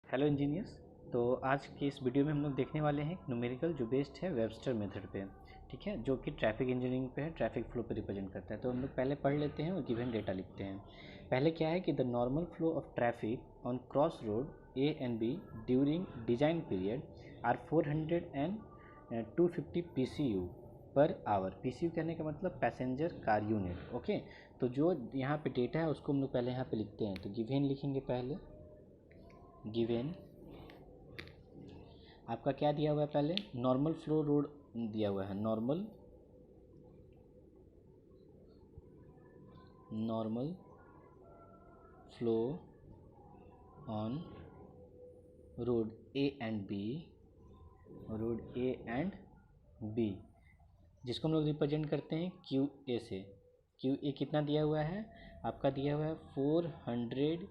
Hello engineers. तो आज की इस वीडियो में हम लोग देखने वाले हैं न्यूमेरिकल जो बेस्ड है वेबस्टर मेथड पे। ठीक है, जो कि ट्रैफिक इंजीनियरिंग पे है, ट्रैफिक फ्लो पे रिप्रेजेंट करता है। तो हम लोग पहले पढ़ लेते हैं और गिवन डेटा लिखते हैं। पहले क्या है कि the normal flow of traffic on cross road A and B during design period are 400 and 250 PCU per hour. PCU कहने का मतलब पैसेंजर कार यूनिट। ओके, तो जो यहाँ पे डेटा है उसको हम लोग पहले यहाँ पे लिखते हैं। तो गिवन लिखेंगे पहले। गिवन आपका क्या दिया हुआ है, पहले नॉर्मल फ्लो रोड दिया हुआ है। Normal flow on road A and B, जिसको हम लोग रिप्रेजेंट करते हैं क्यू ए से। क्यू ए कितना दिया हुआ है, आपका दिया हुआ है 400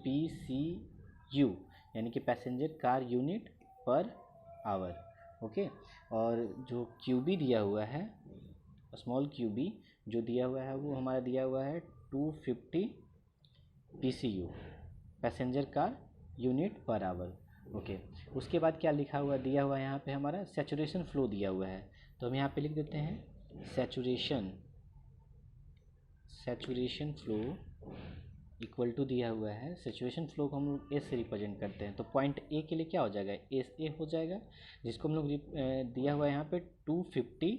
PCU, यानी कि passenger car unit per hour. Okay, और जो क्यू बी दिया हुआ है, स्मॉल क्यू बी जो दिया हुआ है वो हमारा दिया हुआ है 250 PCU, passenger car unit per hour. Okay, उसके बाद क्या लिखा हुआ दिया हुआ है यहाँ पे, हमारा सैचुरेशन फ्लो दिया हुआ है। तो हम यहाँ पे लिख देते हैं सैचुरेशन फ्लो इक्वल टू दिया हुआ है। सैचुरेशन फ्लो को हम लोग एस से रिप्रेजेंट करते हैं। तो पॉइंट ए के लिए क्या हो जाएगा, एस ए हो जाएगा, जिसको हम लोग दिया हुआ है यहाँ पे 250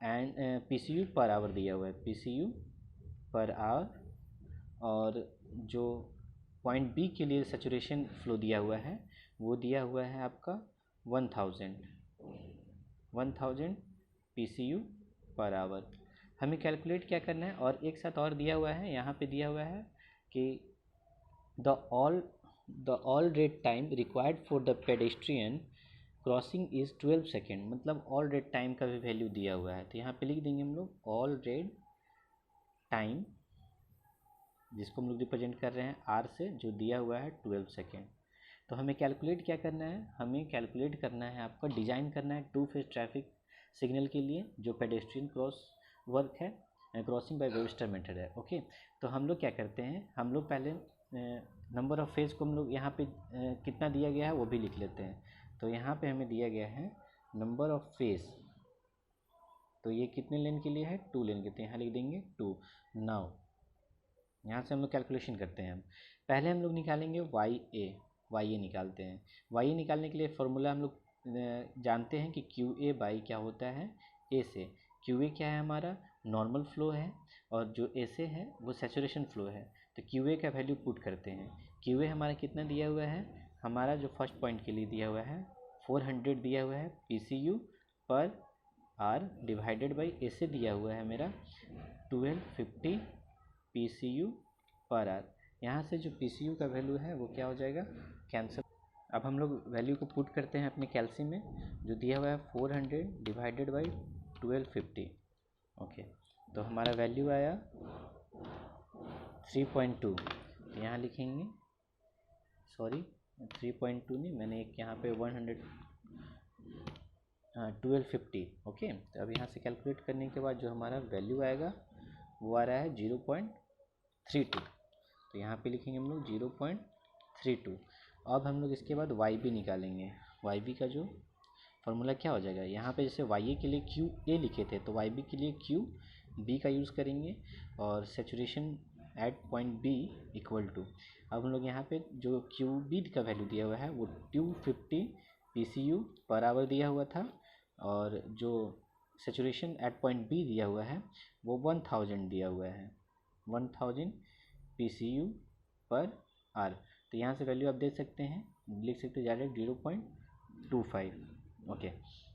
एंड PCU पर आवर दिया हुआ है, PCU पर आवर। और जो पॉइंट बी के लिए सैचुरेशन फ्लो दिया हुआ है वो दिया हुआ है आपका 1000 PCU पर आवर। हमें कैलकुलेट क्या करना है, और एक साथ और दिया हुआ है यहाँ पे, दिया हुआ है कि the all red time required for the pedestrian crossing is 12 second, मतलब ऑल रेड टाइम का भी वैल्यू दिया हुआ है। तो यहाँ पे लिख देंगे हम लोग ऑल रेड टाइम, जिसको हम लोग रिप्रेजेंट कर रहे हैं आर से, जो दिया हुआ है 12 सेकेंड। तो हमें कैलकुलेट क्या करना है, हमें कैलकुलेट करना है, आपका डिज़ाइन करना है टू फेज ट्रैफिक सिग्नल के लिए जो पेडेस्ट्रियन क्रॉस वर्क है, क्रॉसिंग बाय वेबस्टर मेथड है। ओके, तो हम लोग क्या करते हैं, हम लोग पहले नंबर ऑफ़ फेज़ को हम लोग यहाँ पे कितना दिया गया है वो भी लिख लेते हैं। तो यहाँ पे हमें दिया गया है नंबर ऑफ़ फेज़, तो ये कितने लेन के लिए है, 2 लेन के, तो यहाँ लिख देंगे 2। नाउ यहाँ से हम लोग कैलकुलेशन करते हैं। पहले हम लोग निकालेंगे वाई ए निकालते हैं। वाई ए निकालने के लिए फॉर्मूला हम लोग जानते हैं कि क्यू ए बाई क्या होता है, ए से। क्यू ए क्या है, हमारा नॉर्मल फ्लो है, और जो ए से है वो सैचुरेशन फ्लो है। तो क्यू ए का वैल्यू पुट करते हैं। क्यू ए हमारा कितना दिया हुआ है, हमारा जो फर्स्ट पॉइंट के लिए दिया हुआ है 400 दिया हुआ है PCU पर आर, डिवाइडेड बाई ए से दिया हुआ है मेरा 1250 PCU पर आर। यहाँ से जो PCU का वैल्यू है वो क्या हो जाएगा, कैंसिल। अब हम लोग वैल्यू को पुट करते हैं अपने कैल्सी में, जो दिया हुआ है 400 डिवाइडेड बाई 1250। ओके, तो हमारा वैल्यू आया 3.2। तो यहाँ लिखेंगे, सॉरी 3.2 नहीं, मैंने एक यहाँ पे 1250। ओके, तो अब यहाँ से कैलकुलेट करने के बाद जो हमारा वैल्यू आएगा वो आ रहा है 0.32। तो यहाँ पे लिखेंगे हम लोग 0.32। अब हम लोग इसके बाद वाई बी निकालेंगे। वाई बी का जो फॉर्मूला क्या हो जाएगा, यहाँ पे जैसे वाई ए के लिए क्यू ए लिखे थे, तो वाई बी के लिए क्यू बी का यूज़ करेंगे, और saturation at point B equal to. अब हम लोग यहाँ पे जो क्यू बी का वैल्यू दिया हुआ है वो 250 PCU पर आवर दिया हुआ था, और जो सेचुरेशन एट पॉइंट बी दिया हुआ है वो 1000 दिया हुआ है, 1000 PCU पर आर। तो यहाँ से वैल्यू आप देख सकते हैं, लिख सकते हैं डायरेक्ट 0.25। ओके,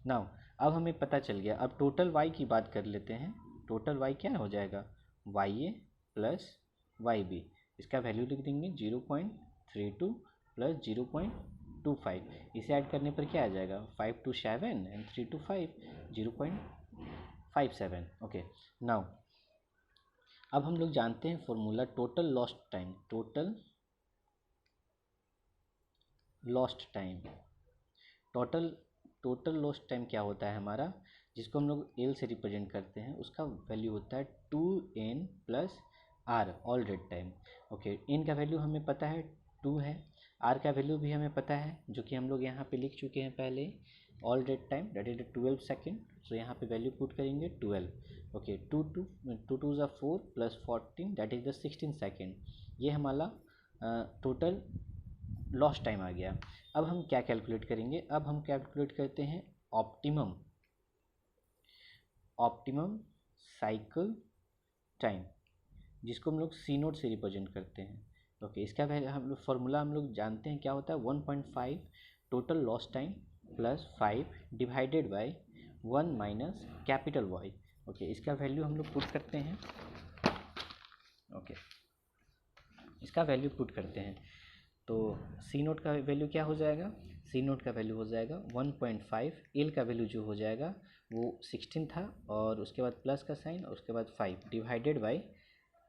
नाउ अब हमें पता चल गया। अब टोटल वाई की बात कर लेते हैं। टोटल वाई क्या हो जाएगा, वाई ए प्लस वाई बी, इसका वैल्यू लिख देंगे 0.32 प्लस 0.25। इसे ऐड करने पर क्या आ जाएगा, 5 to 7 and 3 to 5, 0.57। Okay, now अब हम लोग जानते हैं formula total lost time. Total lost time क्या होता है हमारा, जिसको हम लोग एल से रिप्रेजेंट करते हैं, उसका वैल्यू होता है 2n plus R, all red time. Okay, N का वैल्यू हमें पता है 2 है, आर का वैल्यू भी हमें पता है, जो कि हम लोग यहाँ पे लिख चुके हैं पहले, all date time that is 12 second. So यहाँ पे वैल्यू पुट करेंगे 12। ओके, टू टू ज़ा 4 plus 14 that is the 16 second. ये हमारा टोटल लॉस्ट टाइम आ गया। अब हम क्या कैलकुलेट करेंगे? अब हम कैलकुलेट करते हैं ऑप्टिमम साइकिल टाइम, जिसको हम लोग सी नोट से रिप्रेजेंट करते हैं। ओके, इसका हम लोग फॉर्मूला हम लोग जानते हैं क्या होता है, 1.5 total loss time plus 5 divided by 1 minus capital Y. Okay, इसका वैल्यू हम लोग पुट करते हैं। ओके, इसका वैल्यू पुट करते हैं तो सी नोट का वैल्यू क्या हो जाएगा? सी नोट का वैल्यू हो जाएगा 1.5। एल का वैल्यू जो हो जाएगा वो 16 था, और उसके बाद प्लस का साइन, और उसके बाद 5 डिवाइडेड बाई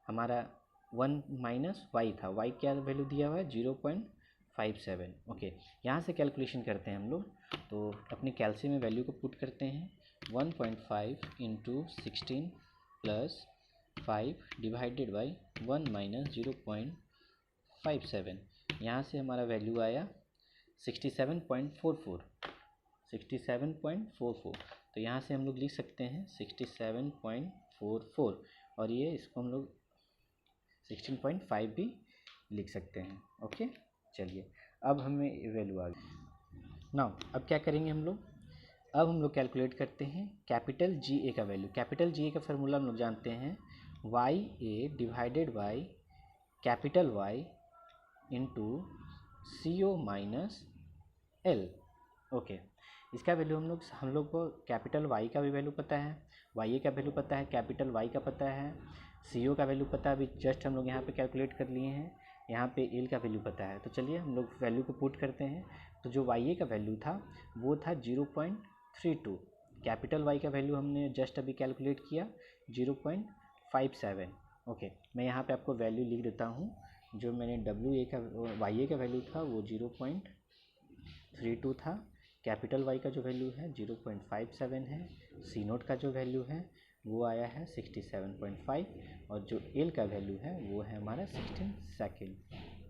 हमारा 1 माइनस वाई था। वाई क्या वैल्यू दिया हुआ है? 0.57। ओके, यहाँ से कैलकुलेशन करते हैं हम लोग। तो अपने कैल्सी में वैल्यू को पुट करते हैं, 1.5 into 16 plus 5 divided by 1 minus 0.57। यहाँ से हमारा वैल्यू आया 67.44। 67.44। तो यहाँ से हम लोग लिख सकते हैं 67.44, और ये इसको हम लोग 16.5 भी लिख सकते हैं। ओके, चलिए अब हमें वैल्यू आ गई। नाउ अब क्या करेंगे हम लोग? अब हम लोग कैलकुलेट करते हैं कैपिटल जी ए का वैल्यू। कैपिटल जी ए का फार्मूला हम लोग जानते हैं, Y A divided by capital Y into C O minus L. Okay, इसका वैल्यू हम लोग को कैपिटल वाई का भी वैल्यू पता है, वाई ए का वैल्यू पता है, कैपिटल वाई का पता है, सी ओ का वैल्यू पता है, अभी जस्ट हम लोग यहाँ पे कैलकुलेट कर लिए हैं। यहाँ पे एल का वैल्यू पता है। तो चलिए हम लोग वैल्यू को पुट करते हैं। तो जो वाई ए का वैल्यू था वो था 0.32। कैपिटल वाई का वैल्यू हमने जस्ट अभी कैलकुलेट किया 0.57। ओके, मैं यहाँ पे आपको वैल्यू लिख देता हूँ। जो मैंने डब्ल्यू ए का वाई ए का वैल्यू था वो 0.32 था, कैपिटल वाई का जो वैल्यू है 0.57 है, सी नोट का जो वैल्यू है वो आया है 67.5, और जो एल का वैल्यू है वो है हमारा 16 सेकेंड।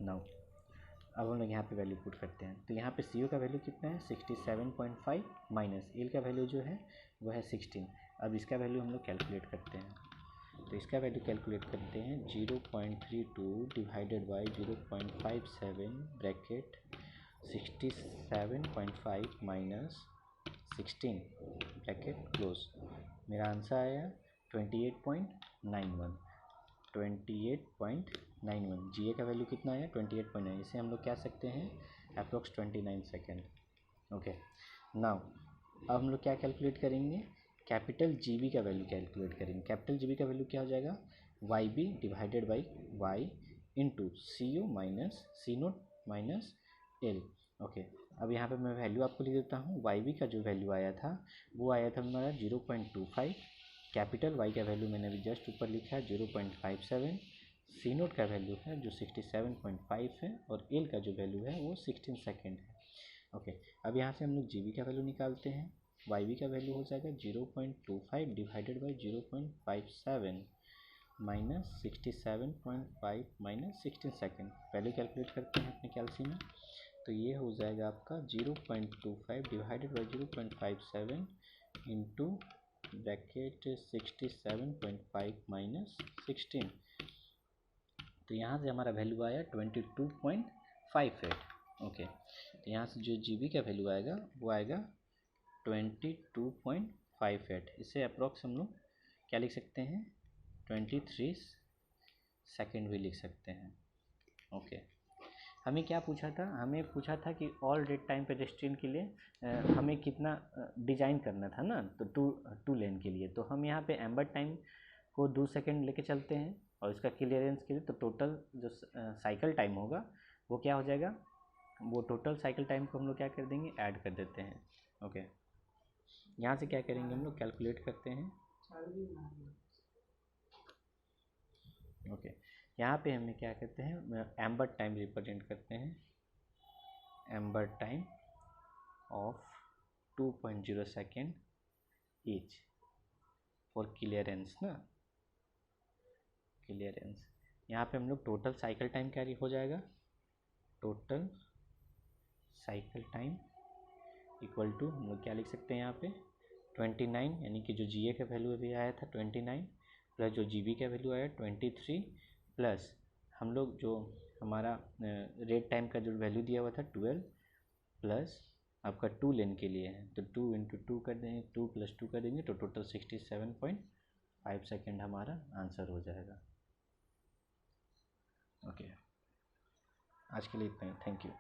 नाउ अब हम लोग यहाँ पे वैल्यू पुट करते हैं। तो यहाँ पे सी ओ का वैल्यू कितना है? 67.5 माइनस एल का वैल्यू जो है वो है 16। अब इसका वैल्यू हम लोग कैलकुलेट करते हैं। तो इसका वैल्यू कैलकुलेट करते हैं 0.32 divided by 0.57 bracket 67.5 minus 16 bracket close. मेरा आंसर आया 28.91। 28.91। जी ए का वैल्यू कितना आया? 28.9। इसे हम लोग क्या सकते हैं? Approx 29 second. ओके, नाउ अब हम लोग क्या कैलकुलेट करेंगे? कैपिटल जी बी का वैल्यू कैलकुलेट करेंगे। कैपिटल जी बी का वैल्यू क्या हो जाएगा? Y B divided by Y into C O minus C naught minus L. Okay, अब यहाँ पे मैं वैल्यू आपको लिख देता हूँ। वाई बी का जो वैल्यू आया था वो आया था हमारा 0.25। कैपिटल वाई का वैल्यू मैंने अभी जस्ट ऊपर लिखा है 0.57। सी नोट का वैल्यू है जो 67.5 है, और एल का जो वैल्यू है वो 16 सेकेंड है। ओके, अब यहाँ से हम लोग जी बी का वैल्यू निकालते हैं। वाई बी का वैल्यू हो जाएगा 0.25 divided by 0.57 minus 67.5 minus 16 second. Value calculate करते हैं अपने कैल्सी में। तो ये हो जाएगा आपका 0.25 divided by 0.57 into bracket 67.5 minus 16। तो यहाँ से हमारा वैल्यू आया 22.58। ओके, तो यहाँ से जो जी बी का वैल्यू आएगा वो आएगा 22.58। इसे अप्रॉक्स हम लोग क्या लिख सकते हैं? 23 सेकेंड भी लिख सकते हैं। ओके, हमें क्या पूछा था? हमें पूछा था कि ऑल डेट टाइम पेडेस्ट्रियन के लिए हमें कितना डिजाइन करना था ना, तो टू लेन के लिए। तो हम यहाँ पे एम्बर टाइम को 2 सेकेंड लेके चलते हैं, और इसका क्लियरेंस के लिए तो टोटल जो साइकिल टाइम होगा वो क्या हो जाएगा? वो टोटल साइकिल टाइम को हम लोग क्या कर देंगे? ऐड कर देते हैं। ओके, यहाँ से क्या करेंगे हम लोग? कैलकुलेट करते हैं। ओके, यहाँ पे हमें क्या करते हैं? एम्बर टाइम रिप्रेजेंट करते हैं। Amber time of 2.0 second each for clearance ना, क्लियरेंस। यहाँ पे हम लोग टोटल साइकिल टाइम क्या हो जाएगा? Total cycle time equal to हम लोग क्या लिख सकते हैं यहाँ पे 29, यानी कि जो जी ए का वैल्यू अभी आया था 29 प्लस जो जी बी का वैल्यू आया 23 प्लस हम लोग जो हमारा रेड टाइम का जो वैल्यू दिया हुआ था 12 प्लस आपका 2 लेन के लिए है तो 2 इंटू 2 कर देंगे, 2 प्लस 2 कर देंगे तो टोटल 67.5 सेकेंड हमारा आंसर हो जाएगा। ओके, आज के लिए इतना ही। Thank you.